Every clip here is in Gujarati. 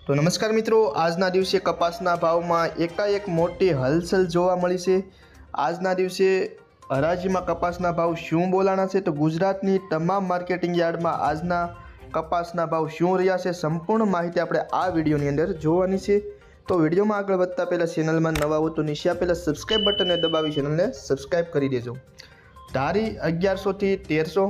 તો નમસ્કાર મિત્રો, આજના દિવસે કપાસના ભાવમાં એકાએક મોટી હલચલ જોવા મળી છે। આજના દિવસે હરાજીમાં કપાસના ભાવ શું બોલાણા છે, તો ગુજરાતની તમામ માર્કેટિંગ યાર્ડમાં આજના કપાસના ભાવ શું રહ્યા છે, સંપૂર્ણ માહિતી આપણે આ વિડીયોની અંદર જોવાની છે। તો વિડીયોમાં આગળ વધતા પહેલાં ચેનલમાં નવા હો તો નીચે આપેલા સબસ્ક્રાઈબ બટનને દબાવી ચેનલને સબસ્ક્રાઈબ કરી દેજો। ધારી 1100 થી 1300,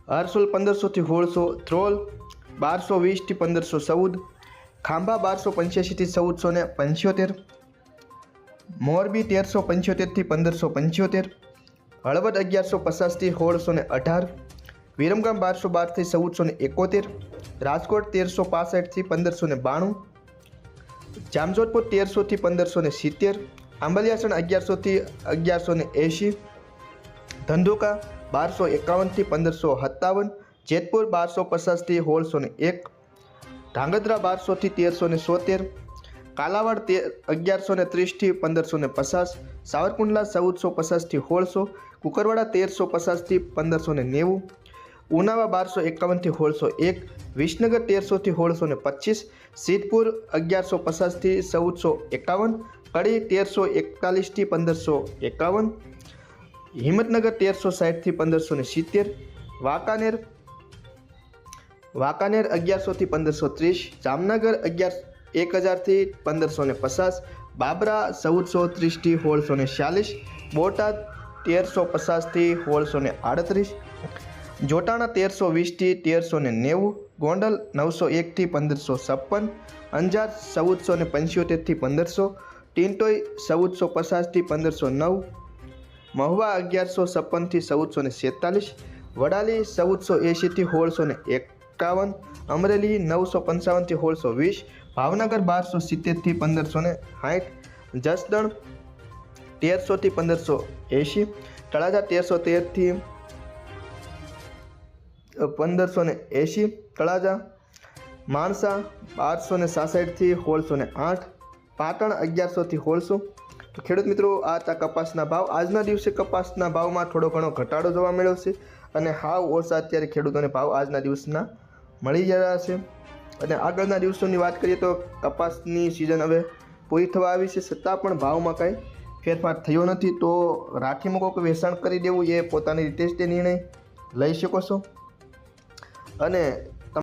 હરસોલ 1500 થી 1600, ધ્રોલ 1220 થી 1514, ખાંભા 1285 થી 1475, મોરબી 1375 થી 1575, હળવદ 1150 થી 1618, વિરમગામ 1212 થી 1471, રાજકોટ 1365 થી 1592, જામજોધપુર 1300 થી 1570, આંબલિયાસણ 1100 થી 1180, ધંધુકા 1251 થી 1557, જેતપુર 1250 થી 1601, ધાંગધ્રા 1200 થી 1370, કાલાવાડ 1130 થી 1550, સાવરકુંડલા 1450 થી 1600, કુકરવાડા 1350 થી 1590, ઉનાવા 1251 થી 1601, વિસનગર 1300 થી 1625, સિદ્ધપુર 1150 થી 1451, કડી 1341 થી 1551, હિંમતનગર 1360 થી 1570, વાંકાનેર 1100 થી 1530, જામનગર 1000 થી 1550, બાબરા 1430 થી 1646, બોટાદ 1350 થી 1638, જોટાણા 1320 થી 1390, ગોંડલ 901 થી 1556, અંજાર 1475 થી 1500, ટિન્ટોઈ 1450 થી 1509, મહુવા 1156 થી 1447, વડાલી 1480 થી 1651, અમરેલી 955 થી 1620, ભાવનગર 1270 થી 1560, જસદણ 1300 થી 1580, તળાજા 1313 થી 1580, તળાજા, માણસા 1266 થી 1608, પાટણ 1100 થી 1600। તો ખેડૂત મિત્રો, આ હતા કપાસના ભાવ। આજના દિવસે કપાસના ભાવમાં થોડો ઘણો ઘટાડો જોવા મળ્યો છે અને હાવ ઓછા અત્યારે ખેડૂતોને ભાવ આજના દિવસના મળી રહ્યા છે। અને આગળના દિવસોની વાત કરીએ તો કપાસની સિઝન હવે પૂરી થવા આવી છે, છતાં પણ ભાવમાં કાંઈ ફેરફાર થયો નથી। તો રાખી મૂકો કે વેચાણ કરી દેવું એ પોતાની રીતે જ તે નિર્ણય લઈ શકો છો। અને